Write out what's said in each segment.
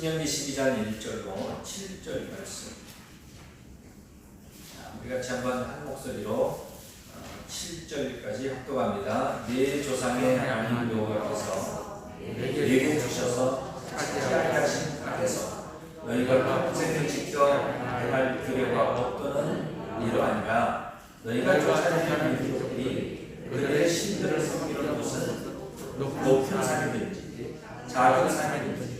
신명기 12장 1절로 7절 말씀. 우리 같이 한번 한 목소리로 7절까지 합독합니다. 네 조상의 하나님 여호와께서 내게 주셔서 차지하게 하신 땅에서 너희가 평생을 지켜 행할 규례와 법도는 이러하니라. 너희가 쫓아내는 민족들이 그들의 신들을 섬기는 곳은 높은 산이든지 작은 산이든지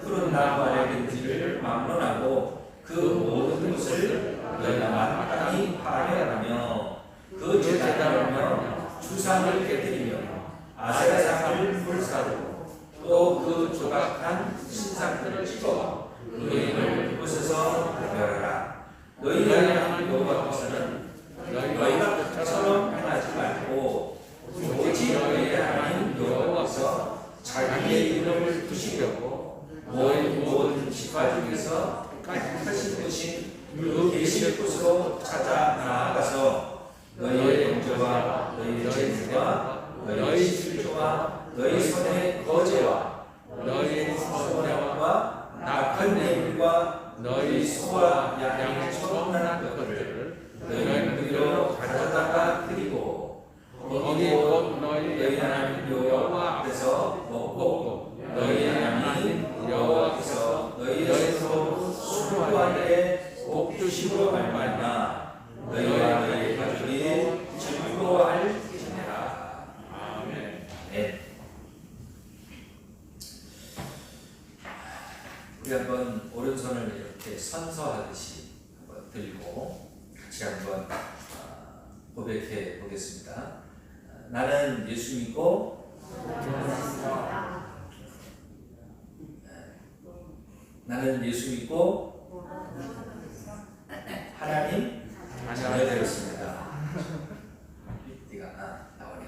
푸른 나무 아래든지를 막론하고 그 모든 것을 너희가 마땅히 파괴하며 그 제단을 하며 주상을 깨뜨리며 아세라상을 불사르고 또 그 조각한 신상들을 찍어 너희를 그곳에서 멸하라. 너희가 향한 여호와께서는 너희가 그처럼 행하지 말고 오직 너희의 하나님 여호와께서 자기의 이름을 두시려고 너희 모든 지파 중에서 택하신 것이 그 계실 곳으로 찾아 나아가서 너희의 형제와 너희의 제사와 너희의 실조와 너희 손의 거제와 너희 소녀와 낙한 내물과 너희 소와 양의 처음난 것들을 너희는 그리로 가져다가 드리고 거기 곧 너희 하나님 여호와 앞에서 먹고 너희 하나님 여호와께서 너희의 서로 수고하되 복주심으로 말미암아 너희와 너희의 가족이 즐거워할지니라. 아멘. 네. 우리 한번 오른손을 이렇게 선서하듯이 한번 들고 같이 한번 고백해 보겠습니다. 나는 예수 믿고 나는 예수 믿고 하나님 자녀 되었습니다. 네가 나오네.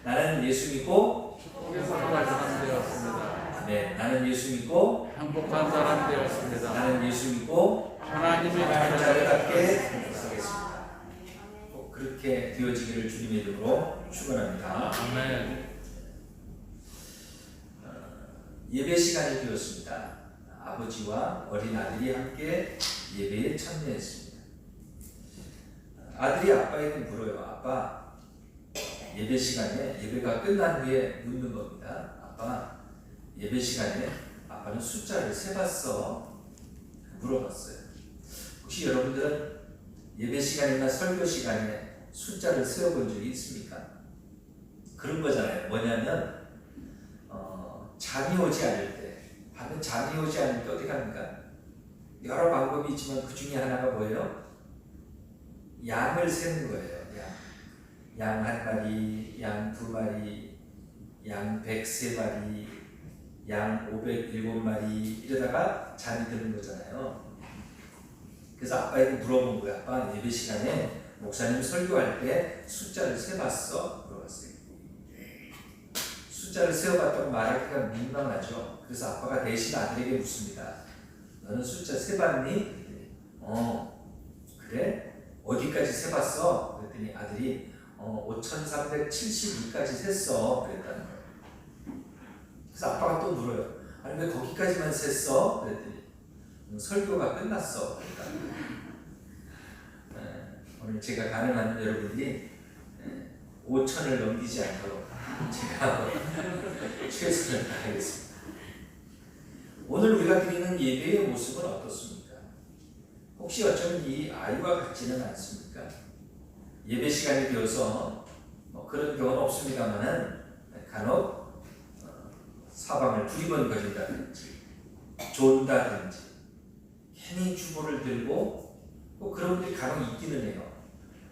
나는 예수 믿고 행복한 사람 되었습니다. 네, 나는 예수 믿고 행복한 사람 되었습니다. 나는 예수 믿고 하나님의 자녀답게 살겠습니다. 꼭 그렇게 되어지기를 주님의 이름으로 축원합니다. 아멘. 예배 시간이 되었습니다. 아버지와 어린 아들이 함께 예배에 참여했습니다. 아들이 아빠에게 물어요. 아빠, 예배 시간에 예배가 끝난 후에 묻는 겁니다. 아빠, 예배 시간에 아빠는 숫자를 세봤어? 물어봤어요. 혹시 여러분들은 예배 시간이나 설교 시간에 숫자를 세어본 적이 있습니까? 그런 거잖아요. 뭐냐면 잠이 오지 않을 때, 밤에 잠이 오지 않을 때 어떻게 합니까? 여러 방법이 있지만 그 중에 하나가 뭐예요? 양을 세는 거예요. 양 한 마리, 양 두 마리, 양 103마리, 양 507마리 이러다가 잠이 드는 거잖아요. 그래서 아빠에게 물어본 거야. 아빠, 예배 시간에 목사님 설교할 때 숫자를 세봤어? 물어봤어요. 숫자를 세어봤다고 말하기가 민망하죠. 그래서 아빠가 대신 아들에게 묻습니다. 너는 숫자 세봤니? 그래? 어디까지 세봤어? 그랬더니 아들이 5372까지 셌어. 그랬다는 거예요. 그래서 아빠가 또 물어요. 아니 왜 거기까지만 셌어? 그랬더니 설교가 끝났어. 그랬다는 거예요. 오늘 제가 가능한 여러분들이 5000을 넘기지 않도록 제가 최선을 다하겠습니다. 오늘 우리가 드리는 예배의 모습은 어떻습니까? 혹시 어쩌면 이 아이와 같지는 않습니까? 예배 시간이 되어서 그런 경우는 없습니다만은 간혹 사방을 두리번거린다든지 존다든지 괜히 주보를 들고 꼭 그런 분들이 간혹 있기는 해요.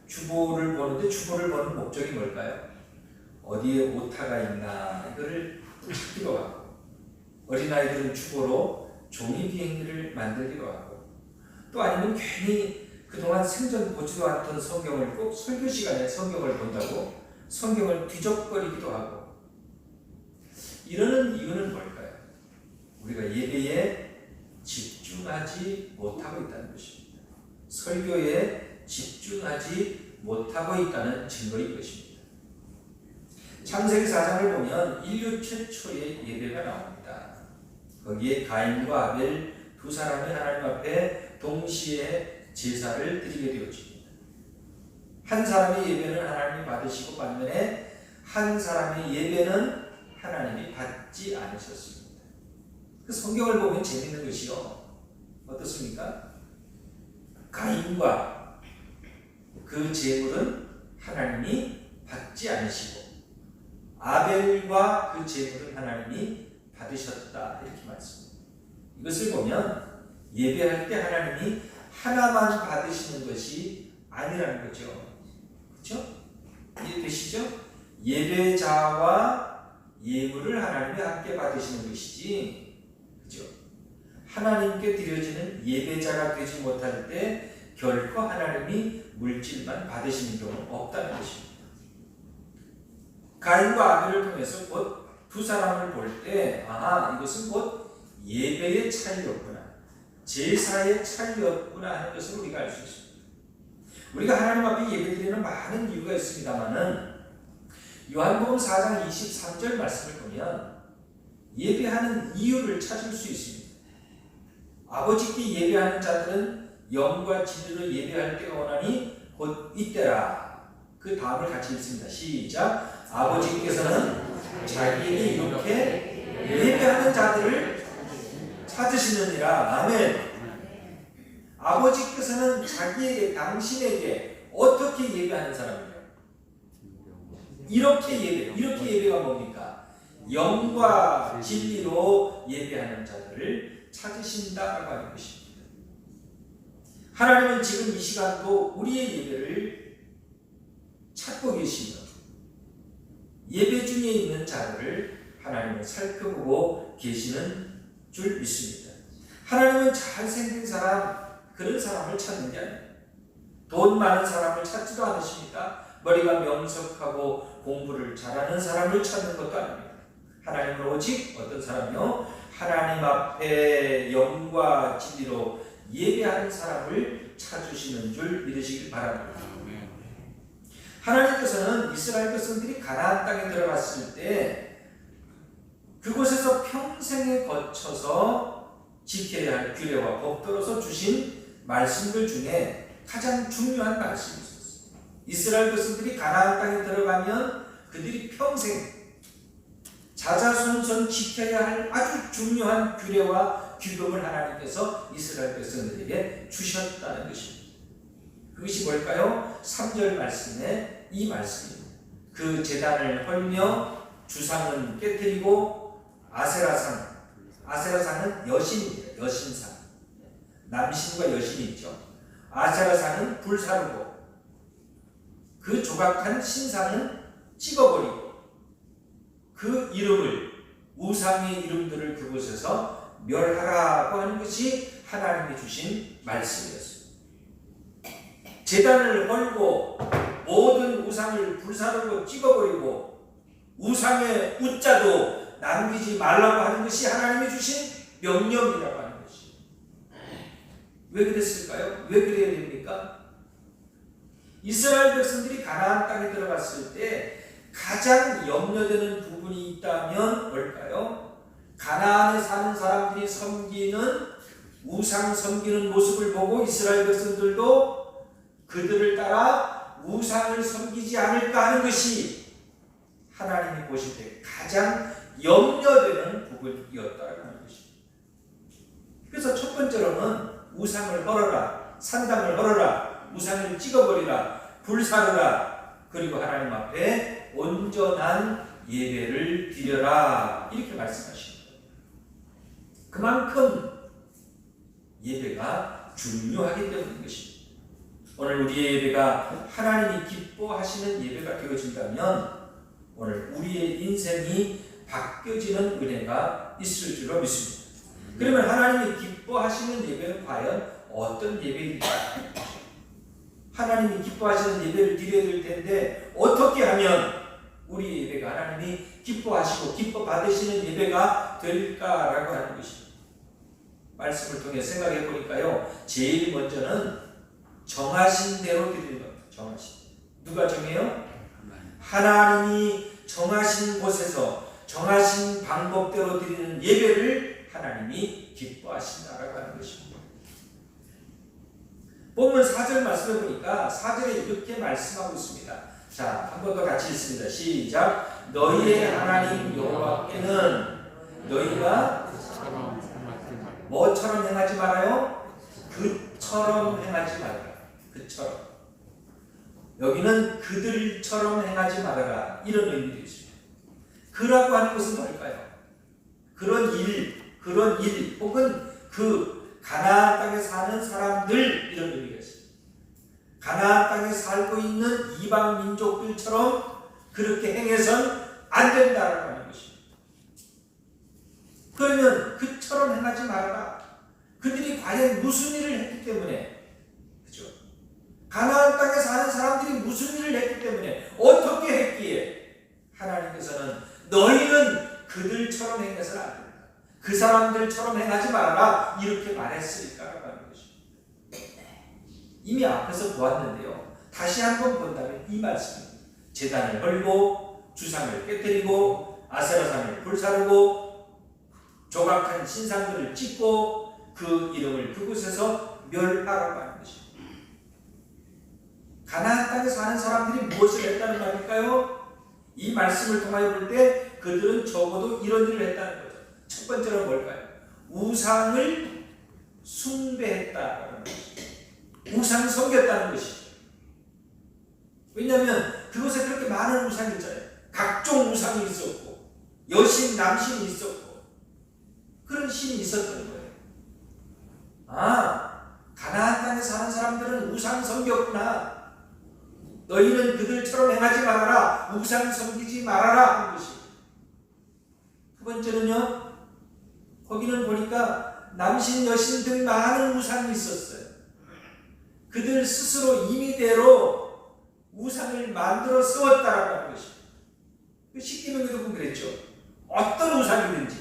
주보를 보는데 주보를 보는 목적이 뭘까요? 어디에 오타가 있나 이거를 찾기도 하고, 어린아이들은 주보로 종이 비행기를 만들기도 하고, 또 아니면 괜히 그동안 생전 보지도 않던 성경을 꼭 설교 시간에 성경을 본다고 성경을 뒤적거리기도 하고, 이러는 이유는 뭘까요? 우리가 예배에 집중하지 못하고 있다는 것입니다. 설교에 집중하지 못하고 있다는 증거인 것입니다. 창세기 4장을 보면 인류 최초의 예배가 나옵니다. 거기에 가인과 아벨 두 사람이 하나님 앞에 동시에 제사를 드리게 되어집니다. 한 사람의 예배는 하나님이 받으시고 반면에 한 사람의 예배는 하나님이 받지 않으셨습니다. 그 성경을 보면 재밌는 것이요. 어떻습니까? 가인과 그 제물은 하나님이 받지 않으시고 아벨과 그 제물은 하나님이 받으셨다 이렇게 말씀합니다. 이것을 보면 예배할 때 하나님이 하나만 받으시는 것이 아니라는 거죠. 그렇죠? 이해되시죠? 예배자와 예물을 하나님이 함께 받으시는 것이지, 그렇죠? 하나님께 드려지는 예배자가 되지 못할 때 결코 하나님이 물질만 받으시는 경우는 없다는 것입니다. 가인과 아벨을 통해서 곧 두 사람을 볼 때, 이것은 곧 예배의 차이였구나, 제사의 차이였구나 하는 것을 우리가 알 수 있습니다. 우리가 하나님 앞에 예배드리는 많은 이유가 있습니다만은 요한복음 4장 23절 말씀을 보면 예배하는 이유를 찾을 수 있습니다. 아버지께 예배하는 자들은 영과 진리로 예배할 때가 오나니 곧 이때라. 그 다음을 같이 읽습니다. 시작. 아버지께서는 자기에게 이렇게 예배하는 자들을 찾으시느니라. 아멘. 아버지께서는 자기에게, 당신에게 어떻게 예배하는 사람이에요? 이렇게 예배가 뭡니까? 영과 진리로 예배하는 자들을 찾으신다라고 하는 것입니다. 하나님은 지금 이 시간도 우리의 예배를 찾고 계시며 예배 중에 있는 자들을 하나님은 살펴보고 계시는 줄 믿습니다. 하나님은 잘생긴 사람, 그런 사람을 찾는 게 아니에요. 돈 많은 사람을 찾지도 않으십니다. 머리가 명석하고 공부를 잘하는 사람을 찾는 것도 아닙니다. 하나님은 오직 어떤 사람이요? 하나님 앞에 영과 진리로 예배하는 사람을 찾으시는 줄 믿으시길 바랍니다. 하나님께서는 이스라엘 백성들이 가나안 땅에 들어갔을 때 그곳에서 평생에 거쳐서 지켜야 할 규례와 법도로서 주신 말씀들 중에 가장 중요한 말씀이 있었어요. 이스라엘 백성들이 가나안 땅에 들어가면 그들이 평생 자자손손 지켜야 할 아주 중요한 규례와 규범을 하나님께서 이스라엘 백성들에게 주셨다는 것입니다. 그것이 뭘까요? 3절 말씀에 이 말씀입니다. 그 제단을 헐며 주상은 깨뜨리고 아세라상은 여신입니다. 여신상. 남신과 여신이 있죠. 아세라상은 불사르고 그 조각한 신상은 찍어버리고 그 이름을, 우상의 이름들을 그곳에서 멸하라고 하는 것이 하나님이 주신 말씀이었습니다. 제단을 헐고 모든 우상을 불사르고 찍어버리고 우상의 우자도 남기지 말라고 하는 것이 하나님이 주신 명령이라고 하는 것이. 왜 그랬을까요? 왜 그래야 됩니까? 이스라엘 백성들이 가나안 땅에 들어갔을 때 가장 염려되는 부분이 있다면 뭘까요? 가나안에 사는 사람들이 우상 섬기는 모습을 보고 이스라엘 백성들도 그들을 따라 우상을 섬기지 않을까 하는 것이 하나님이 보실 때 가장 염려되는 부분이었다고 하는 것입니다. 그래서 첫 번째로는 우상을 헐어라, 산당을 헐어라, 우상을 찍어버리라, 불사르라, 그리고 하나님 앞에 온전한 예배를 드려라, 이렇게 말씀하십니다. 그만큼 예배가 중요하기 때문인 것입니다. 오늘 우리의 예배가 하나님이 기뻐하시는 예배가 되어진다면 오늘 우리의 인생이 바뀌어지는 은혜가 있을 줄로 믿습니다. 그러면 하나님이 기뻐하시는 예배는 과연 어떤 예배일까요? 하나님이 기뻐하시는 예배를 드려야 될 텐데 어떻게 하면 우리 예배가 하나님이 기뻐하시고 기뻐 받으시는 예배가 될까라고 하는 것입니다. 말씀을 통해 생각해 보니까요, 제일 먼저는 정하신 대로 드리는 겁니다. 누가 정해요? 하나님이 정하신 곳에서 정하신 방법대로 드리는 예배를 하나님이 기뻐하신다라고 하는 것입니다. 본문 4절 말씀해 보니까 4절에 이렇게 말씀하고 있습니다. 자, 한 번 더 같이 읽습니다. 시작. 너희의 하나님 여호와께는 너희가 처럼 행하지 말고 뭐처럼 행하지 말아요? 그처럼 행하지 말아라. 그처럼. 여기는 그들처럼 행하지 말아라. 이런 의미도 있습니다. 그라고 하는 것은 뭘까요? 그런 일, 혹은 그 가나안 땅에 사는 사람들, 이런 의미가 있습니다. 가나안 땅에 살고 있는 이방 민족들처럼 그렇게 행해선 안 된다라고 하는 것입니다. 그러면 그처럼 행하지 말아라. 그들이 과연 무슨 일을 했기 때문에, 그죠? 가나안 땅에 사는 사람들이 무슨 일을 했기 때문에, 어떻게 했기에 하나님께서는 너희는 그들처럼 행해서는 안 된다. 그 사람들처럼 행하지 말아라. 이렇게 말했으니까라고 하는 것입니다. 이미 앞에서 보았는데요. 다시 한번 본다면 이 말씀입니다. 제단을 헐고 주상을 깨뜨리고 아세라산을 불사르고 조각한 신상들을 찍고 그 이름을 그곳에서 멸하라고 하는 것입니다. 가나안 땅에 사는 사람들이 무엇을 했다는 말일까요? 이 말씀을 통하여 볼 때 그들은 적어도 이런 일을 했다는 거죠. 첫 번째는 뭘까요? 우상을 숭배했다는 것입니다. 우상 섬겼다는 것이죠. 왜냐하면 그곳에 그렇게 많은 우상이 있잖아요. 각종 우상이 있었고 여신, 남신이 있었고 그런 신이 있었던 거예요. 아, 가나안 땅에 사는 사람들은 우상 섬겼구나. 너희는 그들처럼 행하지 말아라. 우상 섬기지 말아라 하는 것입니다. 두 번째는요, 거기는 보니까 남신, 여신 등 많은 우상이 있었어요. 그들 스스로 임의대로 우상을 만들어 쓰었다라고 하는 것입니다. 십계명에도 보면 그랬죠. 어떤 우상이든지,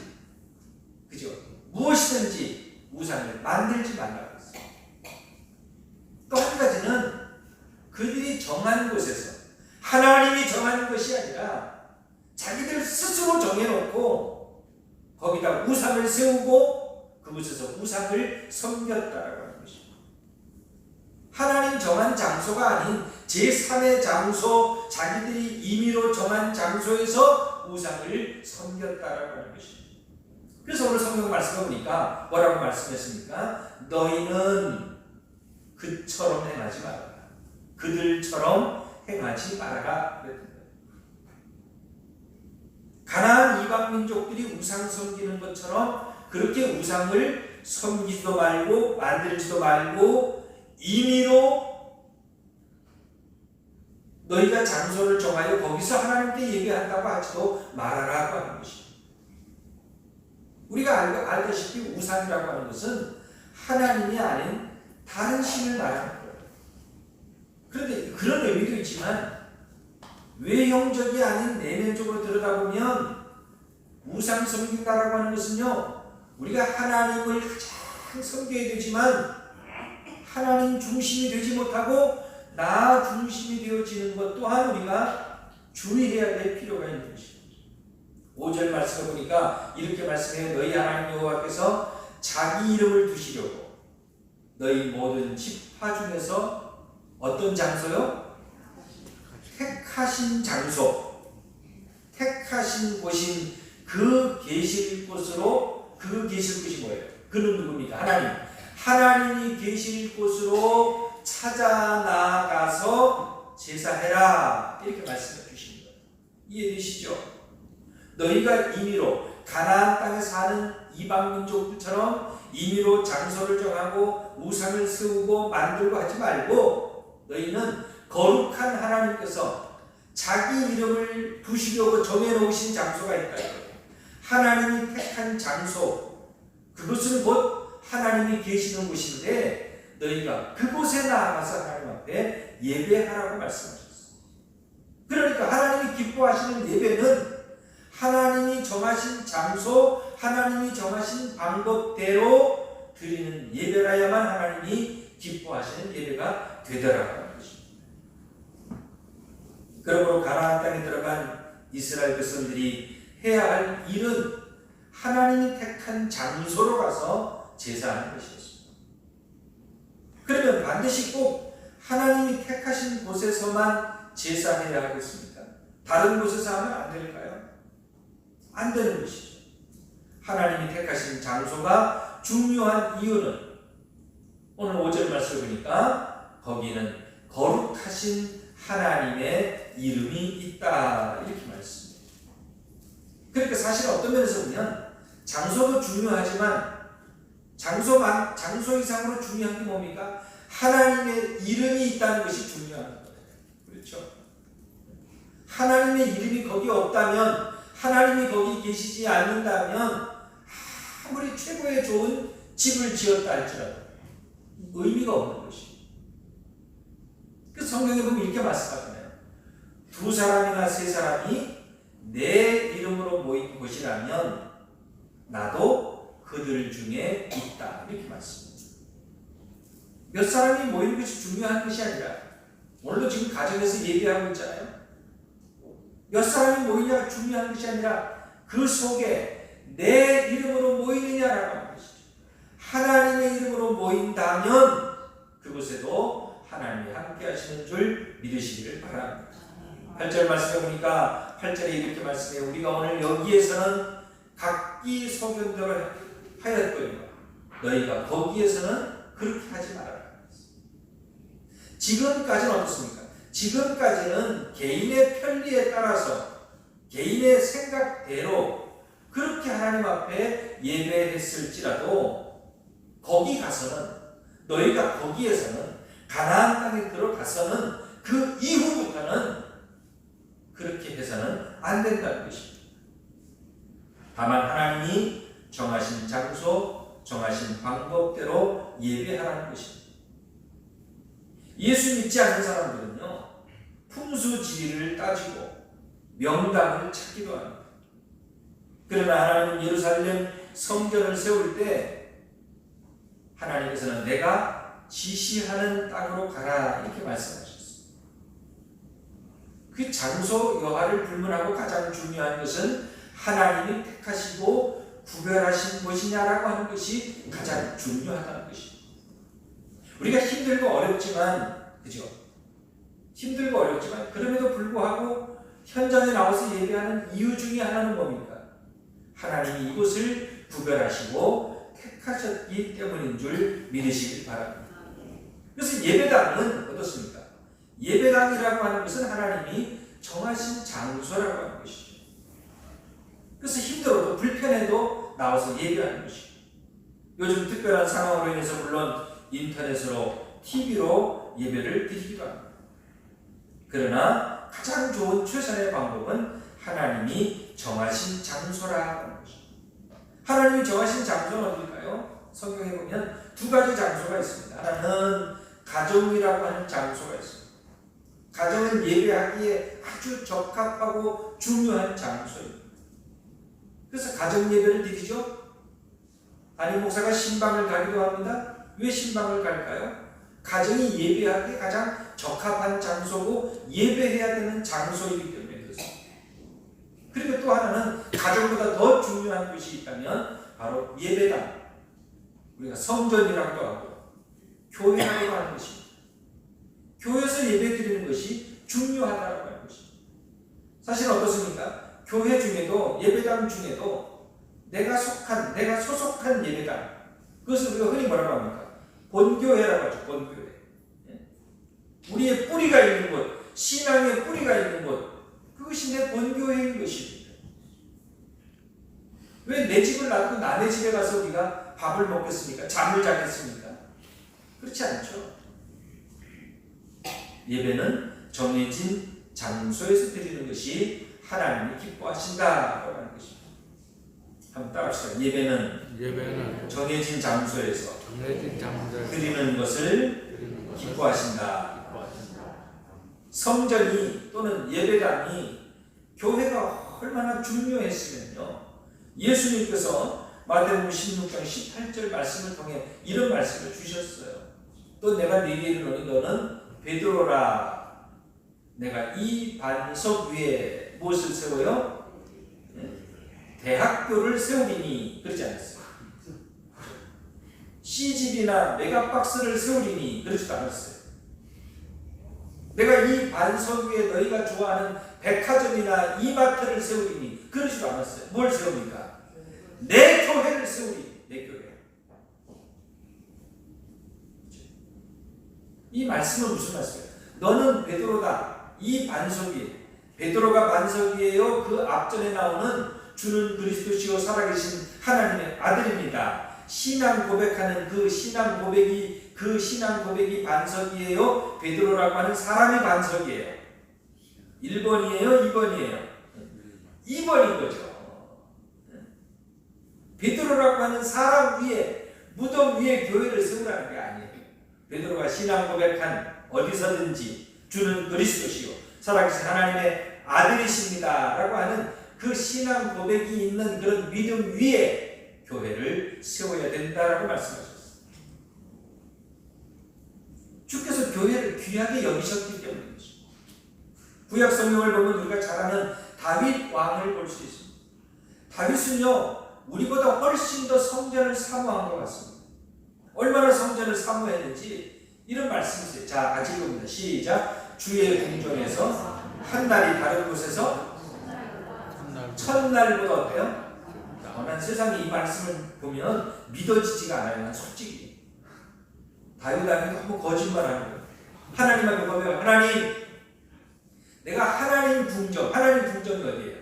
그죠? 무엇이든지 우상을 만들지 말라고 했어요. 또 한 가지는 그들이 정한 곳에서 하나님이 정하는 것이 아니라 자기들 스스로 정해놓고 거기다 우상을 세우고 그곳에서 우상을 섬겼다라고 하는 것입니다. 하나님 정한 장소가 아닌 제3의 장소, 자기들이 임의로 정한 장소에서 우상을 섬겼다라고 하는 것입니다. 그래서 오늘 성경 말씀을 보니까 뭐라고 말씀했습니까? 너희는 그처럼 행하지 말아라. 그들처럼 행하지 말아라. 그랬던 거예요. 가나안 이방 민족들이 우상 섬기는 것처럼 그렇게 우상을 섬기지도 말고 만들지도 말고 임의로 너희가 장소를 정하여 거기서 하나님께 예배한다고 하지도 말아라고 하는 것입니다. 우리가 알다시피 우상이라고 하는 것은 하나님이 아닌 다른 신을 말하는 거예요. 그런데 그런 의미도 있지만 외형적이 아닌 내면적으로 들여다보면 우상 섬긴다라고 하는 것은요, 우리가 하나님을 가장 섬겨야 되지만 하나님 중심이 되지 못하고 나 중심이 되어지는 것 또한 우리가 주의해야 될 필요가 있는 것입니다. 5절 말씀을 보니까 이렇게 말씀해요. 너희 하나님 여호와께서 자기 이름을 두시려고 너희 모든 지파 중에서 어떤 장소요? 택하신 장소, 택하신 곳인 그 계실 곳으로, 그 계실 곳이 뭐예요? 그는 누굽니까? 하나님. 하나님이 계실 곳으로 찾아 나아가서 제사해라. 이렇게 말씀해 주십니다. 이해되시죠? 너희가 임의로 가나안 땅에 사는 이방 민족들처럼 임의로 장소를 정하고 우상을 세우고 만들고 하지 말고 너희는 거룩한 하나님께서 자기 이름을 두시려고 정해놓으신 장소가 있다. 하나님이 택한 장소, 그것은 곧 하나님이 계시는 곳인데 너희가 그곳에 나아가서 하나님 앞에 예배하라고 말씀하셨어요. 그러니까 하나님이 기뻐하시는 예배는 하나님이 정하신 장소, 하나님이 정하신 방법대로 드리는 예배라야만 하나님이 기뻐하시는 예배가 되더라고 하는 것입니다. 그러므로 가나안 땅에 들어간 이스라엘 백성들이 해야 할 일은 하나님이 택한 장소로 가서 제사하는 것이었습니다. 그러면 반드시 꼭 하나님이 택하신 곳에서만 제사해야 하겠습니까? 다른 곳에서 하면 안 될까요? 안 되는 것이죠. 하나님이 택하신 장소가 중요한 이유는 오늘 5절 말씀을 보니까 거기는 거룩하신 하나님의 이름이 있다 이렇게 말씀합니다. 그러니까 사실 어떤 면에서 보면 장소도 중요하지만 장소 이상으로 중요한 게 뭡니까? 하나님의 이름이 있다는 것이 중요한 거예요. 그렇죠? 하나님의 이름이 거기 없다면, 하나님이 거기 계시지 않는다면 아무리 최고의 좋은 집을 지었다 할지라도 의미가 없는 것이에요. 그 성경에 보면 이렇게 말씀하잖아요. 두 사람이나 세 사람이 내 이름으로 모인 곳이라면 나도 그들 중에 있다 이렇게 말씀합니다. 몇 사람이 모이는 것이 중요한 것이 아니라, 오늘도 지금 가정에서 예배하고 있잖아요. 몇 사람이 모이냐가 중요한 것이 아니라 그 속에 내 이름으로 모이느냐라고 하는 것이죠. 하나님의 이름으로 모인다면 그곳에도 하나님이 함께 하시는 줄 믿으시기를 바랍니다. 8절 말씀해 보니까 8절에 이렇게 말씀해요. 우리가 오늘 여기에서는 각기 소견대로 하였거니와 너희가 거기에서는 그렇게 하지 말아라. 지금까지는 어떻습니까? 지금까지는 개인의 편리에 따라서 개인의 생각대로 그렇게 하나님 앞에 예배했을지라도 거기 가서는, 너희가 거기에서는, 가나안 땅에 들어가서는 그 이후부터는 그렇게 해서는 안 된다는 것입니다. 다만 하나님이 정하신 장소, 정하신 방법대로 예배하라는 것입니다. 예수 믿지 않는 사람들은요, 풍수지리를 따지고 명당을 찾기도 합니다. 그러나 하나님은 예루살렘 성전을 세울 때 하나님께서는 내가 지시하는 땅으로 가라 이렇게 말씀하셨습니다. 그 장소 여하를 불문하고 가장 중요한 것은 하나님이 택하시고 구별하신 곳이냐라고 하는 것이 가장 중요하다는 것입니다. 우리가 힘들고 어렵지만, 그죠? 힘들고 어렵지만 그럼에도 불구하고 현장에 나와서 예배하는 이유 중에 하나는 뭡니까? 하나님이 이곳을 구별하시고 택하셨기 때문인 줄 믿으시길 바랍니다. 그래서 예배당은 어떻습니까? 예배당이라고 하는 것은 하나님이 정하신 장소라고 하는 것이죠. 그래서 힘들어도 불편해도 나와서 예배하는 것이죠. 요즘 특별한 상황으로 인해서 물론 인터넷으로, TV로 예배를 드리기도 합니다. 그러나 가장 좋은 최선의 방법은 하나님이 정하신 장소라고 하는 것입니다. 하나님이 정하신 장소는 어딜까요? 성경에 보면 두 가지 장소가 있습니다. 하나는 가정이라고 하는 장소가 있습니다. 가정은 예배하기에 아주 적합하고 중요한 장소입니다. 그래서 가정 예배를 드리죠. 담임 목사가 신방을 가기도 합니다. 왜 신방을 갈까요? 가정이 예배하기에 가장 적합한 장소고 예배해야 되는 장소이기 때문에 그렇습니다. 그리고 또 하나는 가정보다 더 중요한 것이 있다면 바로 예배당, 우리가 성전이라고도 하고 교회라고 하는 것입니다. 교회에서 예배 드리는 것이 중요하다고 하는 것입니다. 사실 어떻습니까? 교회 중에도, 예배당 중에도 내가 소속한 예배당, 그것을 우리가 흔히 뭐라고 합니까? 본교회라고 하죠. 본교회. 우리의 뿌리가 있는 곳, 신앙의 뿌리가 있는 곳, 그것이 내 본교회인 것입니다. 왜 내 집을 놔두고 남의 집에 가서 우리가 밥을 먹겠습니까? 잠을 자겠습니까? 그렇지 않죠. 예배는 정해진 장소에서 드리는 것이 하나님이 기뻐하신다라고 하는 것입니다. 한번 따라합시다. 예배는 정해진 장소에서 드리는 것을 기뻐하신다. 성전이 또는 예배당이 교회가 얼마나 중요했으면요, 예수님께서 마태복음 16장 18절 말씀을 통해 이런 말씀을 주셨어요. 또 내가 네게 이르노니 너는 베드로라. 내가 이 반석 위에 무엇을 세워요? 대학교를 세우리니 그러지 않았어요. CGV나 메가박스를 세우리니 그러지도 않았어요. 내가 이 반석 위에 너희가 좋아하는 백화점이나 이마트를 세우리니 그러지도 않았어요. 뭘 세웁니까? 내 교회를 세우리니. 내 교회. 이 말씀은 무슨 말씀이에요? 너는 베드로다. 이 반석 위에. 베드로가 반석 위에요. 그 앞전에 나오는 주는 그리스도시요 살아계신 하나님의 아들입니다. 신앙 고백하는 그 신앙 고백이 반석이에요. 베드로라고 하는 사람이 반석이에요. 1번이에요, 2번이에요. 2번인 거죠. 베드로라고 하는 사람 위에, 무덤 위에 교회를 세우라는 게 아니에요. 베드로가 신앙 고백한 어디서든지 주는 그리스도시요 살아계신 하나님의 아들이십니다 라고 하는 그 신앙 고백이 있는 그런 믿음 위에 교회를 세워야 된다라고 말씀하셨어요. 주께서 교회를 귀하게 여기셨기 때문이죠. 구약 성경을 보면 우리가 잘 아는 다윗 왕을 볼 수 있습니다. 다윗은요 우리보다 훨씬 더 성전을 사모한 것 같습니다. 얼마나 성전을 사모했는지 이런 말씀이 있어요. 자, 같이 읽어봅니다. 시작. 주의 궁전에서 한 날이 다른 곳에서 첫날보다 어때요? 난 세상에 이 말씀을 보면 믿어지지가 않아요. 난 솔직히 다윗 너무 거짓말하는 거예요. 하나님 앞에 보면 하나님, 내가 하나님 궁전이 어디예요?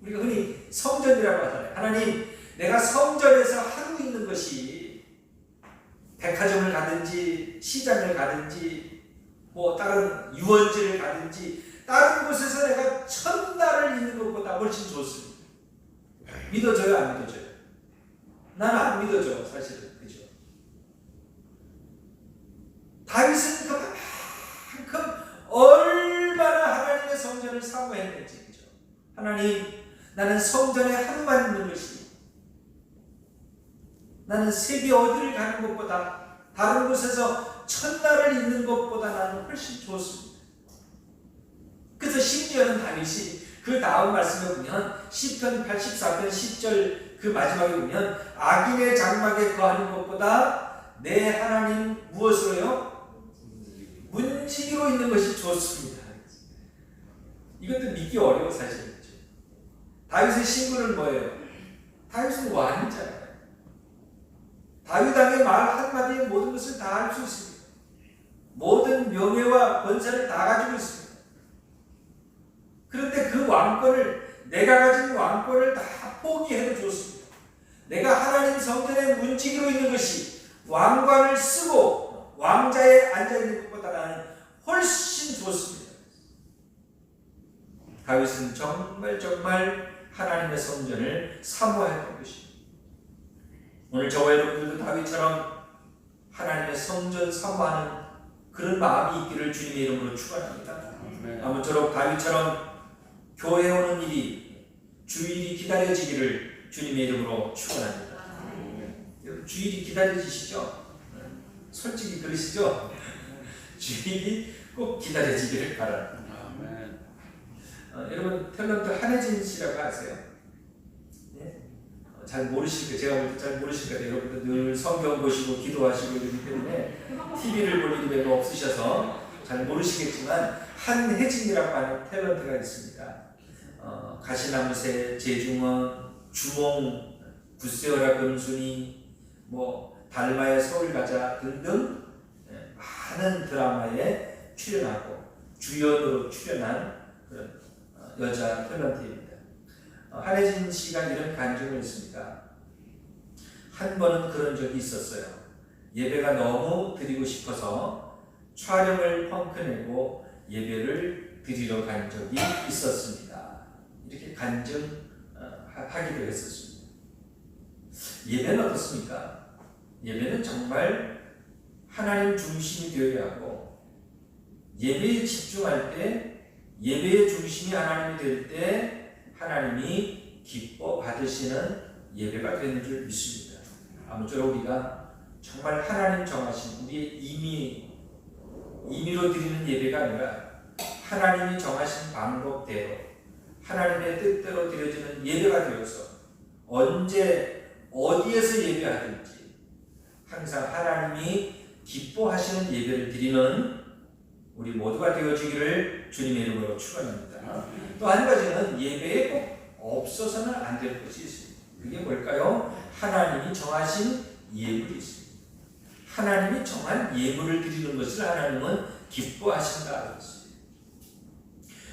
우리가 흔히 성전이라고 하잖아요. 하나님, 내가 성전에서 하고 있는 것이 백화점을 가든지 시장을 가든지 뭐 다른 유원지를 가든지 다른 곳에서 내가 첫날을 있는 것보다 훨씬 좋습니다. 믿어져요, 안 믿어져요? 나는 안 믿어져, 사실은. 그죠? 다윗은 그만큼 얼마나 하나님의 성전을 사모했는지, 그죠? 하나님, 나는 성전에 하루만 있는 것이, 나는 세계 어디를 가는 것보다 다른 곳에서 첫날을 있는 것보다 나는 훨씬 좋습니다. 그래서 심지어는 다윗이 그 다음 말씀에 보면 시편 84편 10절 그 마지막에 보면 악인의 장막에 거하는 것보다 내 하나님 무엇으로요? 문지기로 있는 것이 좋습니다. 이것도 믿기 어려워 사실. 다윗의 신분은 뭐예요? 다윗은 왕이잖아요. 다윗 왕의 말 한마디에 모든 것을 다 할 수 있습니다. 모든 명예와 권세를 다 가지고 있습니다. 그런데 그 왕권을, 내가 가진 왕권을 다 포기해도 좋습니다. 내가 하나님 성전에 문지기로 있는 것이 왕관을 쓰고 왕자에 앉아있는 것보다 나는 훨씬 좋습니다. 다윗은 정말 하나님의 성전을 사모했던 것입니다. 오늘 저와 여러분들도 다윗처럼 하나님의 성전 사모하는 그런 마음이 있기를 주님의 이름으로 축원합니다. 아무쪼록 다윗처럼 교회 오는 일이 주일이 기다려지기를 주님의 이름으로 축원합니다. 여러분 주일이 기다려지시죠? 솔직히 그러시죠? 주일이 꼭 기다려지기를 바랍니다. 여러분 탤런트 한혜진 씨라고 아세요? 네? 잘 모르실 거예요. 제가 볼 때 잘 모르실 거예요. 여러분들 늘 성경 보시고 기도하시고 이러기 때문에 TV를 볼 일이 별로 없으셔서 잘 모르시겠지만 한혜진이라고 하는 탤런트가 있습니다. 가시나무새, 재중원, 주몽, 굿세어라 금순이, 뭐 달마의 서울가자 등등 많은 드라마에 출연하고 주연으로 출연한 그런 여자 탤런트입니다. 한혜진 씨가 이런 간증을 했습니다. 한 번은 그런 적이 있었어요. 예배가 너무 드리고 싶어서 촬영을 펑크내고 예배를 드리러 간 적이 있었습니다. 이렇게 간증하기도 했었습니다. 예배는 어떻습니까? 예배는 정말 하나님 중심이 되어야 하고 예배에 집중할 때 예배의 중심이 하나님이 될 때 하나님이 기뻐 받으시는 예배가 되는 줄 믿습니다. 아무쪼록 우리가 정말 하나님 정하신 우리의 임의로 드리는 예배가 아니라 하나님이 정하신 방법대로 하나님의 뜻대로 드려지는 예배가 되어서 언제 어디에서 예배하든지 항상 하나님이 기뻐하시는 예배를 드리는 우리 모두가 되어주기를 주님의 이름으로 축원합니다. 또 한 가지는 예배에 꼭 없어서는 안 될 것이 있습니다. 그게 뭘까요? 하나님이 정하신 예물이 있습니다. 하나님이 정한 예물을 드리는 것을 하나님은 기뻐하신다.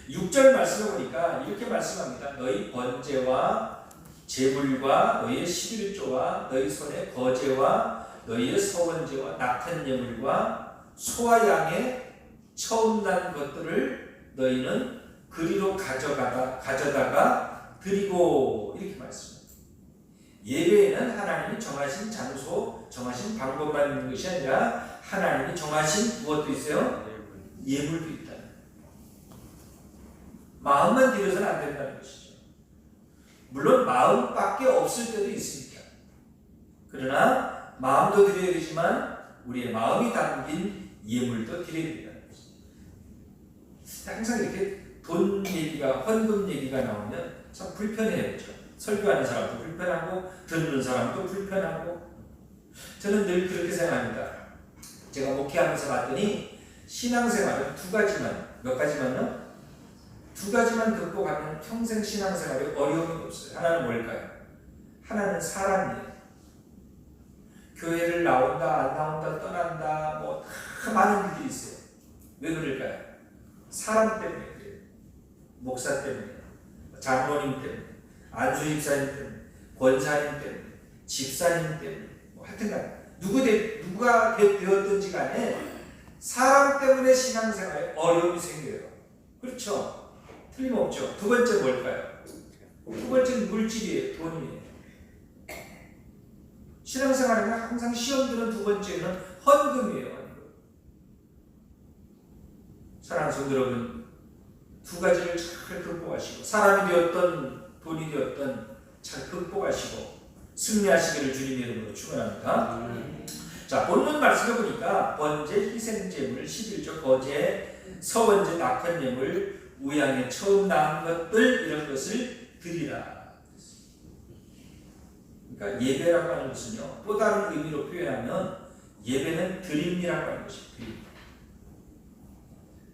6절 말씀을 보니까 이렇게 말씀합니다. 너희 번제와 제물과 너희의 11조와 너희 손의 거제와 너희의 서원제와 낙한 예물과 소와 양의 처음 난 것들을 너희는 그리로 가져다가 드리고 이렇게 말씀합니다. 예배에는 하나님이 정하신 장소, 정하신 방법만 있는 것이 아니라 하나님이 정하신 무엇도 있어요? 예물도 있다. 마음만 드려서는 안 된다는 것이죠. 물론 마음밖에 없을 때도 있습니다. 그러나 마음도 드려야 되지만 우리의 마음이 담긴 예물도 드려야 된다는 것입니다. 항상 이렇게 돈 얘기가, 헌금 얘기가 나오면 참 불편해요. 그렇죠? 설교하는 사람도 불편하고 듣는 사람도 불편하고 저는 늘 그렇게 생각합니다. 제가 목회하면서 봤더니 신앙생활은 두 가지만, 몇 가지만요? 두 가지만 극복하면 평생 신앙생활에 어려움이 없어요. 하나는 뭘까요? 하나는 사람이에요. 교회를 나온다, 안 나온다, 떠난다, 뭐 다 많은 일들이 있어요. 왜 그럴까요? 사람 때문에 그래요. 목사 때문에, 장로님 때문에, 안수집사님 때문에, 권사님 때문에, 집사님 때문에, 뭐 하여튼간 누가 되었든지 간에 사람 때문에 신앙생활에 어려움이 생겨요. 그렇죠? 틀림없죠. 두 번째 뭘까요? 두 번째는 물질이에요. 돈이에요. 신앙생활에는 항상 시험 드는 두 번째는 헌금이에요. 사랑하는 성도 여러분, 두 가지를 잘 극복하시고 사람이 되었던 돈이 되었던 잘 극복하시고 승리하시기를 주님의 이름으로 축원합니다. 자, 본문 말씀을 보니까 번제, 희생제물, 11조, 거제, 서원제, 낙한 예물, 우양의 처음 낳은 것들 이런 것을 드리라. 그러니까 예배라고 하는 것은요, 또 다른 의미로 표현하면 예배는 드림이라고 하는 것입니다.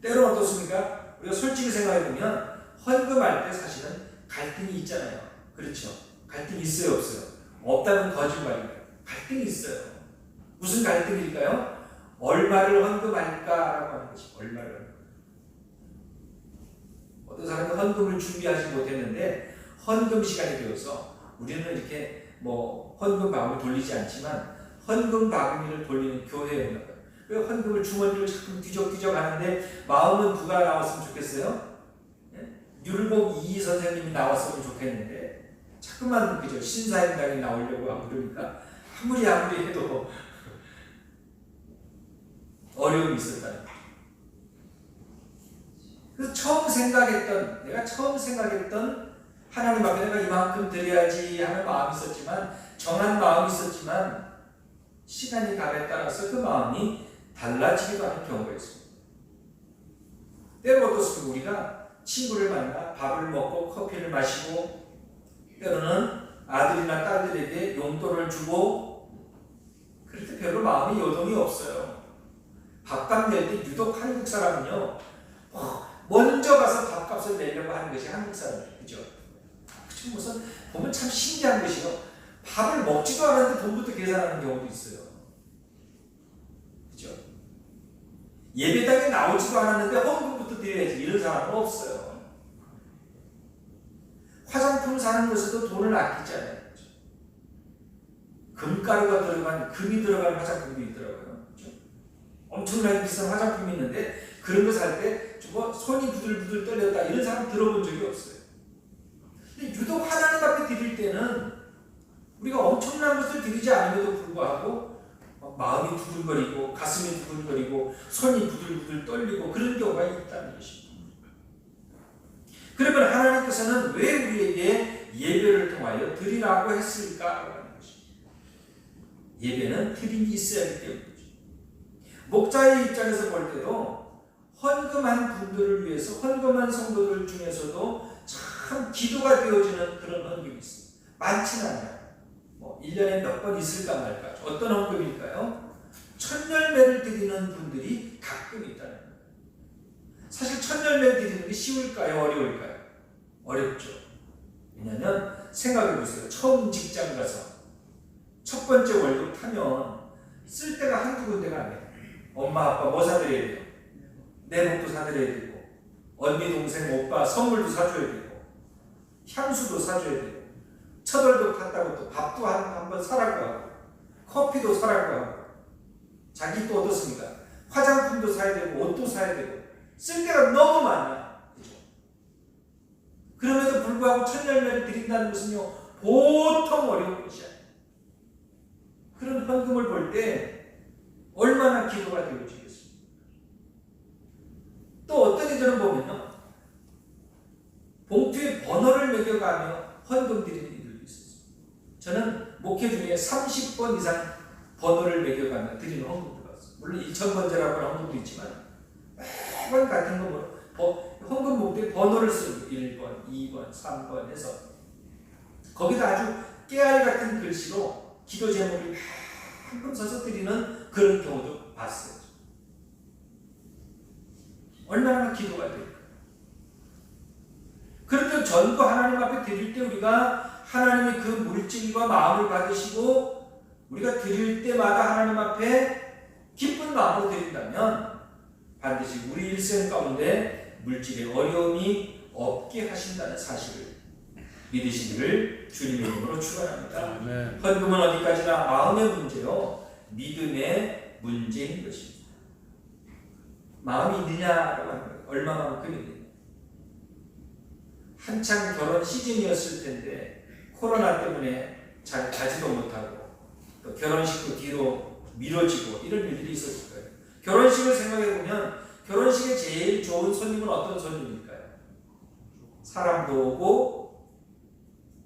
때로 어떻습니까? 우리가 솔직히 생각해보면 헌금할 때 사실은 갈등이 있잖아요. 그렇죠? 갈등이 있어요, 없어요? 없다면 거짓말입니다. 갈등이 있어요. 무슨 갈등일까요? 얼마를 헌금할까라고 하는 것이 얼마를. 어떤 사람은 헌금을 준비하지 못했는데 헌금 시간이 되어서 우리는 이렇게 뭐 헌금 바구니 돌리지 않지만 헌금 바구니를 돌리는 교회에 있는 거예요. 그 헌금을 주머니를 자꾸 뒤적뒤적 하는데 마음은 누가 나왔으면 좋겠어요? 율곡 이 선생님이 나왔으면 좋겠는데 자꾸만 그죠 신사임당이 나오려고 하고 그러니까 아무리 해도 어려움이 있었다는 거예요. 그래서 내가 처음 생각했던 하나님 앞에 내가 이만큼 드려야지 하는 마음이 있었지만 정한 마음이 있었지만 시간이 감에 따라서 그 마음이 달라지기도 하는 경우가 있습니다. 때로 어떻습니까? 우리가 친구를 만나 밥을 먹고 커피를 마시고 때로는 아들이나 딸들에게 용돈을 주고 그럴 때 별로 마음이 요동이 없어요. 밥값 낼 때 유독 한국 사람은요 먼저 가서 밥값을 내려고 하는 것이 한국 사람이에요. 그죠? 무슨 보면 참 신기한 것이요. 밥을 먹지도 않았는데 돈부터 계산하는 경우도 있어요. 그죠? 예배당에 나오지도 않았는데 헌금부터 드려야지 이런 사람은 없어요. 화장품 사는 것에도 돈을 아끼잖아요. 그죠? 금이 들어간 화장품도 있더라고요. 그죠? 엄청나게 비싼 화장품이 있는데 그런 거 살 때 손이 부들부들 떨렸다 이런 사람 들어본 적이 없어요. 근데 유독 하나님 앞에 드릴 때는 우리가 엄청난 것을 드리지 않음에도 불구하고 마음이 두근거리고 가슴이 두근거리고 손이 부들부들 떨리고 그런 경우가 있다는 것입니다. 그러면 하나님께서는 왜 우리에게 예배를 통하여 드리라고 했을까라고 하는 것입니다. 예배는 드림이 있어야 하기 때문이죠. 목자의 입장에서 볼 때도 헌금한 분들을 위해서 헌금한 성도들 중에서도 참 참 기도가 되어지는 그런 헌금이 있습니다. 많지는 않아요. 뭐 1년에 몇 번 있을까 말까. 어떤 헌금일까요? 천열매를 드리는 분들이 가끔 있다는 거예요. 사실 천열매 드리는 게 쉬울까요? 어려울까요? 어렵죠. 왜냐하면 생각해 보세요. 처음 직장 가서 첫 번째 월급 타면 쓸 데가 한두 군데가 아니에요. 엄마 아빠 뭐 사드려야 돼요? 내 목도 사드려야 되고, 언니 동생 오빠 선물도 사줘야 되고, 향수도 사줘야 되고, 첫 월급 탔다고 또 밥도 한 번 사라고 하고, 커피도 사라고 하고, 자기 또 어떻습니까? 화장품도 사야 되고, 옷도 사야 되고, 쓸 데가 너무 많아. 그죠? 그럼에도 불구하고 천열매를 드린다는 것은요, 보통 어려운 것이 아니에요. 그런 헌금을 볼 때 얼마나 기도가 되어지겠습니까? 또 어떤 이들은 보면요, 봉투에 번호를 매겨가며 헌금 드리는 이들도 있었어요. 저는 목회 중에 30번 이상 번호를 매겨가며 드리는 헌금도 봤어요. 물론 2000번째라고 하는 헌금도 있지만 매번 같은 거 헌금 봉투에 번호를 쓰고 1번, 2번, 3번 해서 거기다 아주 깨알 같은 글씨로 기도 제목을 한금 써서 드리는 그런 경우도 봤어요. 얼마나 기도가 될까? 그렇게 전부 하나님 앞에 드릴 때 우리가 하나님의 그 물질과 마음을 받으시고 우리가 드릴 때마다 하나님 앞에 기쁜 마음으로 드린다면 반드시 우리 일생 가운데 물질의 어려움이 없게 하신다는 사실을 믿으시기를 주님의 이름으로 축원합니다. 헌금은 어디까지나 마음의 문제요, 믿음의 문제인 것입니다. 마음이 있느냐라고 하는 거예요. 얼마만큼 있느냐. 한창 결혼 시즌이었을 텐데 코로나 때문에 잘 가지도 못하고 또 결혼식도 뒤로 미뤄지고 이런 일들이 있었을 거예요. 결혼식을 생각해 보면 결혼식에 제일 좋은 손님은 어떤 손님일까요? 사람도 오고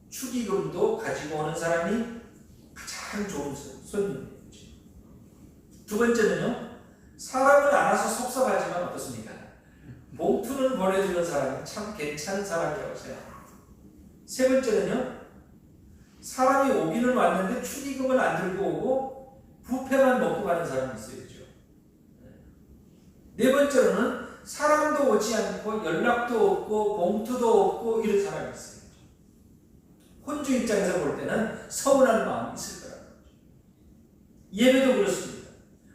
축의금도 가지고 오는 사람이 가장 좋은 손님이죠. 두 번째는요, 사람은 안 와서 섭섭하지만 어떻습니까? 봉투는 보내주는 사람이 참 괜찮은 사람이라고 생각합니다. 세 번째는요, 사람이 오기는 왔는데 축의금을 안 들고 오고 부페만 먹고 가는 사람이 있어야죠. 네 번째로는 사람도 오지 않고 연락도 없고 봉투도 없고 이런 사람이 있어요. 혼주 입장에서 볼 때는 서운한 마음이 있을 거라는 거죠. 예배도 그렇습니다.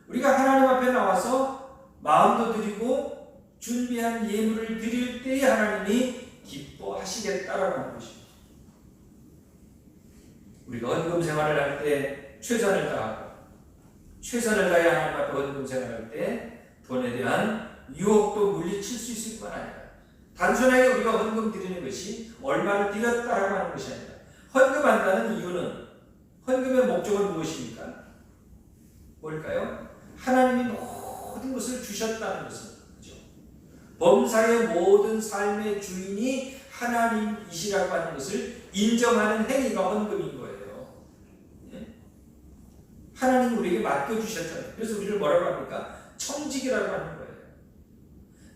우리가 하나님 앞에 나와서 마음도 드리고 준비한 예물을 드릴 때에 하나님이 기뻐하시겠다라고 하는 것입니다. 우리가 헌금 생활을 할 때 최선을 다하고 최선을 다해 하나님 앞에 헌금 생활을 할 때 돈에 대한 유혹도 물리칠 수 있을 뿐 아니라 단순하게 우리가 헌금 드리는 것이 얼마를 드렸다라고 하는 것이 아니라 헌금한다는 이유는, 헌금의 목적은 무엇입니까? 뭘까요? 하나님이 모든 것을 주셨다는 것은, 그죠? 범사의 모든 삶의 주인이 하나님이시라고 하는 것을 인정하는 행위가 헌금인 거예요. 예? 하나님 우리에게 맡겨주셨잖아요. 그래서 우리를 뭐라고 합니까? 청직이라고 하는 거예요.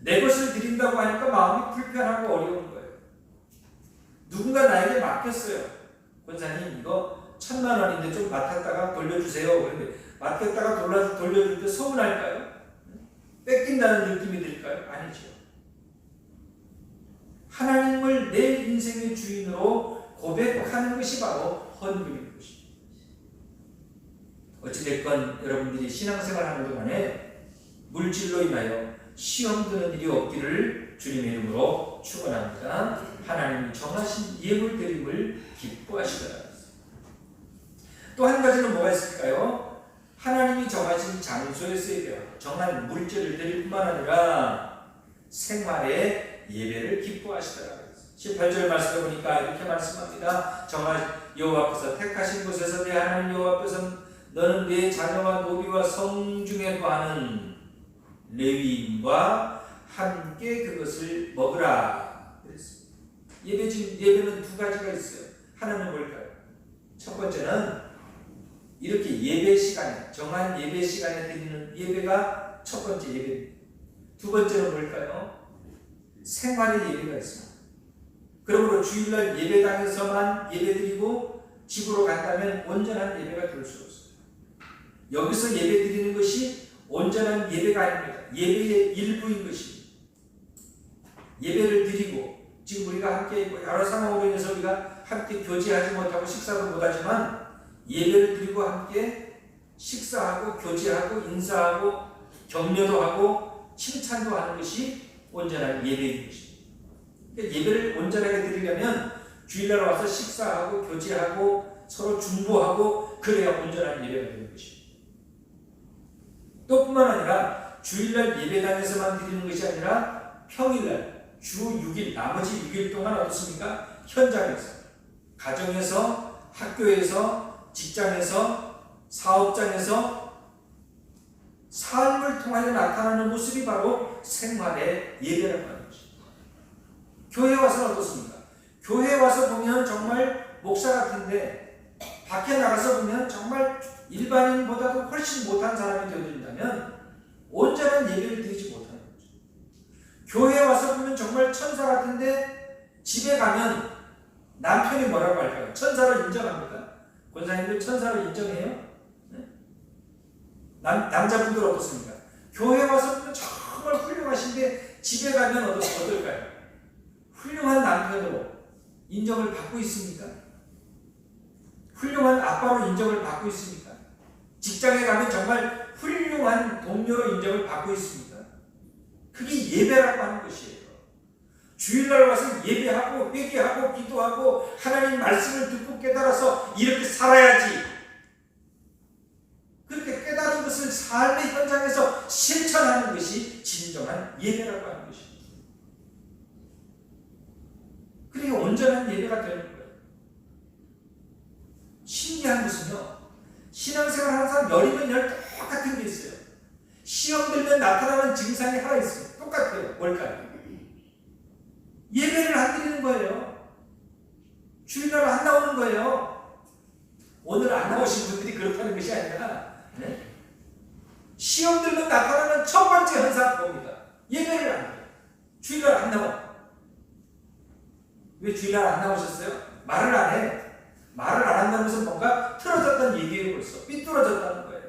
내 것을 드린다고 하니까 마음이 불편하고 어려운 거예요. 누군가 나에게 맡겼어요. 권사님 이거 1000만 원인데 좀 맡았다가 돌려주세요. 그런데 맡겼다가 돌려줄 때 서운할까요? 뺏긴다는 느낌이 들까요? 아니죠. 하나님을 내 인생의 주인으로 고백하는 것이 바로 헌금인 것입니다. 어찌됐건 여러분들이 신앙생활하는 동안에 물질로 인하여 시험 드는 일이 없기를 주님의 이름으로 축원합니다. 하나님이 정하신 예물 드림을 기뻐하시더라. 또 한 가지는 뭐가 있을까요? 하나님이 정하신 장소에 써야 돼요. 정한 물질을 드릴 뿐만 아니라 생활의 예배를 기뻐하시더라. 18절 말씀에 보니까 이렇게 말씀합니다. 정한 여호와 앞에서 택하신 곳에서 내 하나님 여호와 앞에서 너는 내 자녀와 노비와 성중에 거하는 레위인과 함께 그것을 먹으라 그랬습니다. 예배는 두 가지가 있어요. 하나는 뭘까요? 첫 번째는 이렇게 예배 시간에, 정한 예배 시간에 드리는 예배가 첫 번째 예배입니다. 두 번째는 뭘까요? 생활의 예배가 있습니다. 그러므로 주일날 예배당에서만 예배드리고 집으로 간다면 온전한 예배가 될 수 없어요. 여기서 예배드리는 것이 온전한 예배가 아닙니다. 예배의 일부인 것입니다. 예배를 드리고 지금 우리가 함께 여러 상황으로 인해서 우리가 함께 교제하지 못하고 식사도 못하지만 예배를 드리고 함께 식사하고 교제하고 인사하고 격려도 하고 칭찬도 하는 것이 온전한 예배인 것입니다. 그러니까 예배를 온전하게 드리려면 주일날 와서 식사하고 교제하고 서로 중보하고 그래야 온전한 예배가 되는 것입니다. 또 뿐만 아니라 주일날 예배당에서만 드리는 것이 아니라 평일날 주 6일 나머지 6일 동안 어떻습니까? 현장에서 가정에서 학교에서 직장에서 사업장에서 삶을 통하여 나타나는 모습이 바로 생활의 예배라고 하는 것입니다. 교회 와서는 어떻습니까? 교회 와서 보면 정말 목사 같은데 밖에 나가서 보면 정말 일반인보다도 훨씬 못한 사람이 되어진다면 온전한 예배를 드리지 못하는 거죠. 교회에 와서 보면 정말 천사 같은데 집에 가면 남편이 뭐라고 할까요? 천사로 인정합니까? 권사님들 천사로 인정해요? 네? 남자분들 어떻습니까? 교회 와서 보면 정말 훌륭하신데 집에 가면 어떨까요? 훌륭한 남편으로 인정을 받고 있습니까? 훌륭한 아빠로 인정을 받고 있습니까? 직장에 가면 정말 훌륭한 동료로 인정을 받고 있습니까? 그게 예배라고 하는 것이에요. 주일날 와서 예배하고 회개하고 기도하고 하나님 말씀을 듣고 깨달아서 이렇게 살아야지. 그렇게 깨달은 것을 삶의 현장에서 실천하는 것이 진정한 예배라고 하는 것입니다. 그게 온전한 예배가 되는 거예요. 신기한 것은요, 신앙생활 하는 사람 열이면 열 똑같은 게 있어요. 시험 들면 나타나는 증상이 하나 있어요. 똑같아요. 뭘까요? 예배를 안 드리는 거예요. 주일날 안 나오는 거예요. 오늘 안 나오신 분들이 그렇다는 것이 아니라, 네? 시험 들면 나타나는 첫 번째 현상 봅니다. 예배를 안 해요. 주일날 안 나와. 왜 주일날 안 나오셨어요? 말을 안 해. 말을 안 한다는 것은 뭔가 틀어졌다는 얘기예요. 벌써 삐뚤어졌다는 거예요.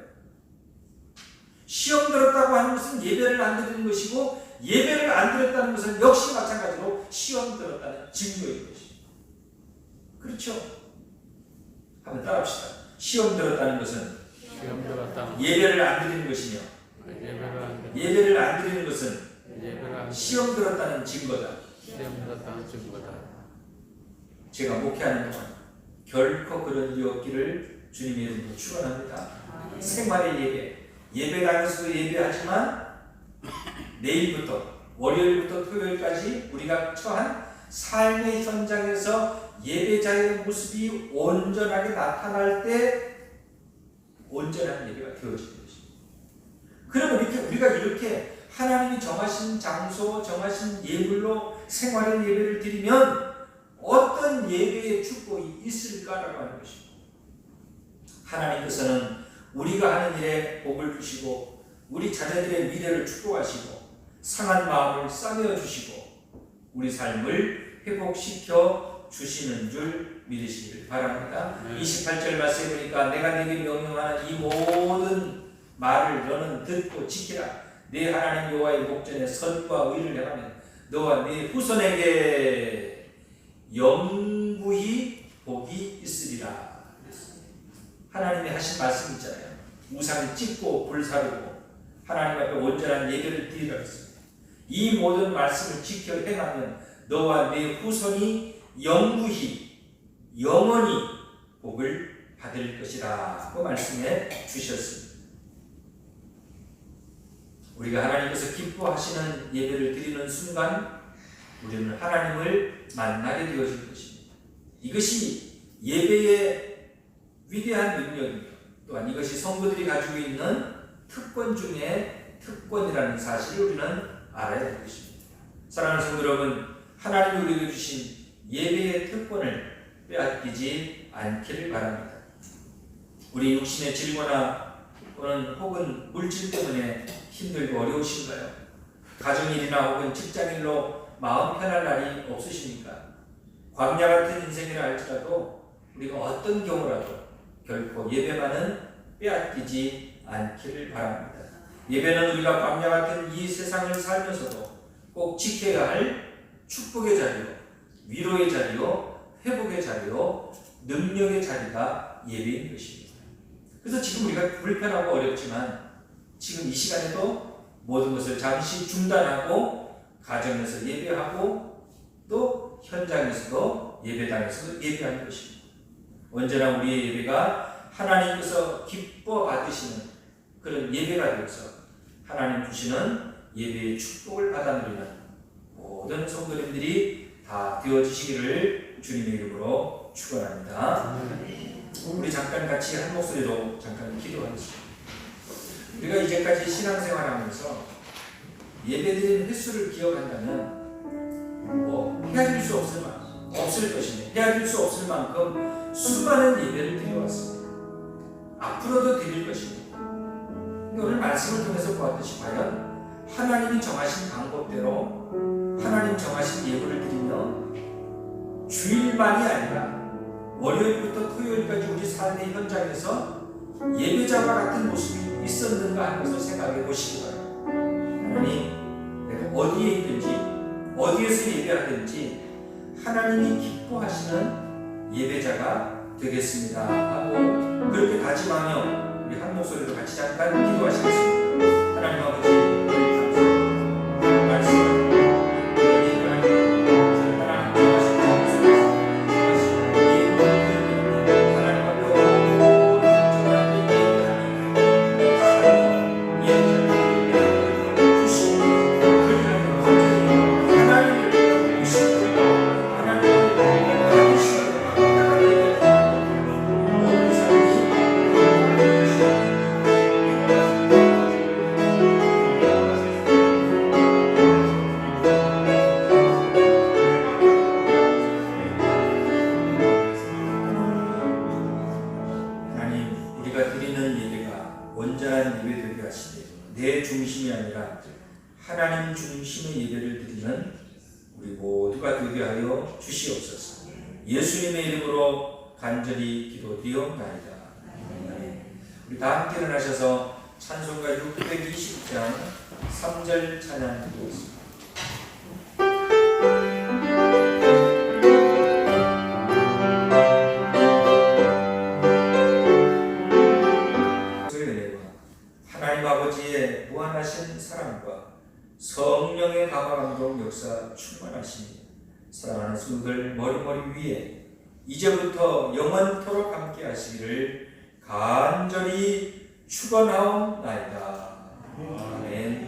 시험 들었다고 하는 것은 예배를 안 드리는 것이고, 예배를 안 드렸다는 것은 역시 마찬가지로 시험 들었다는 증거인 것입니다. 그렇죠? 한번 따라합시다. 시험 들었다는 것은 예배를 안 드리는 것이며, 예배를 안 드리는 것은 시험 들었다는 증거다. 제가 목회하는 동안 결코 그런 일이 없기를 주님의 이름으로 축원합니다. 생활의 예배, 예배당에서도 예배하지만 내일부터 월요일부터 토요일까지 우리가 처한 삶의 현장에서 예배자의 모습이 온전하게 나타날 때 온전한 예배가 되어지는 것입니다. 그러면 우리가 이렇게 하나님이 정하신 장소, 정하신 예물로 생활의 예배를 드리면 어떤 예배의 축복이 있을까라고 하는 것입니다. 하나님께서는 우리가 하는 일에 복을 주시고 우리 자녀들의 미래를 축복하시고 상한 마음을 싸매어 주시고 우리 삶을 회복시켜 주시는 줄 믿으시기를 바랍니다. 28절 말씀에 보니까 내가 네게 명령하는 이 모든 말을 너는 듣고 지키라. 네 하나님 여호와의 목전에 선과 의를 행하면 너와 네 후손에게 영구히 복이 있으리라. 하나님이 하신 말씀 있잖아요. 우상을 찢고 불사르고 하나님 앞에 온전한 예배를 드리라고 했습니다. 이 모든 말씀을 지켜 행하면 너와 네 후손이 영구히 영원히 복을 받을 것이라 고 말씀해 주셨습니다. 우리가 하나님께서 기뻐하시는 예배를 드리는 순간 우리는 하나님을 만나게 되어질 것입니다. 이것이 예배의 위대한 능력이며 또한 이것이 성도들이 가지고 있는 특권 중에 특권이라는 사실을 우리는 알아야 될 것입니다. 사랑하는 성도 여러분, 하나님이 우리에게 주신 예배의 특권을 빼앗기지 않기를 바랍니다. 우리 육신의 질거나 또는 혹은 물질 때문에 힘들고 어려우신가요? 가정일이나 혹은 직장일로 마음 편할 날이 없으십니까? 광야 같은 인생이라 할지라도 우리가 어떤 경우라도 결코 예배만은 빼앗기지 않기를 바랍니다. 예배는 우리가 광야 같은 이 세상을 살면서도 꼭 지켜야 할 축복의 자리요, 위로의 자리요, 회복의 자리요, 능력의 자리가 예배인 것입니다. 그래서 지금 우리가 불편하고 어렵지만 지금 이 시간에도 모든 것을 잠시 중단하고 가정에서 예배하고 또 현장에서도 예배당에서도 예배하는 것입니다. 언제나 우리의 예배가 하나님께서 기뻐 받으시는 그런 예배가 되어서 하나님 주시는 예배의 축복을 받아 누리는 모든 성도님들이 다 되어주시기를 주님의 이름으로 축원합니다. 우리 잠깐 같이 한 목소리로 잠깐 기도하겠습니다. 우리가 이제까지 신앙생활하면서 예배드린 횟수를 기억한다면 헤아릴 수 없을 것이며 헤아릴 수 없을 만큼 수많은 예배를 드려왔습니다. 앞으로도 드릴 것입니다. 오늘 말씀을 통해서 보았듯이 과연 하나님이 정하신 방법대로 하나님 정하신 예배를 드리며 주일만이 아니라 월요일부터 토요일까지 우리 삶의 현장에서 예배자와 같은 모습이 있었는가 하는 것을 생각해 보시기 바랍니다. 하나님, 내가 어디에 있든지 어디에서 예배하든지 하나님이 기뻐하시는 예배자가 되겠습니다 하고 그렇게 다짐하며 우리 한 목소리로 같이 잠깐 기도하시겠습니다. 하나님 아버지, 감사합니다. 말씀을 내 중심이 아니라 하나님 중심의 예배를 드리는 우리 모두가 되게 하여 주시옵소서. 예수님의 이름으로 간절히 기도드리옵나이다. 우리 다 함께 일어나셔서 찬송가 620장 3절 찬양 드리겠습니다. 하나님 아버지의 무한하신 사랑과 성령의 감화감동 역사 충만하시니 사랑하는 성도들 머리머리 위에 이제부터 영원토록 함께 하시기를 간절히 축원하옵나이다. 아멘.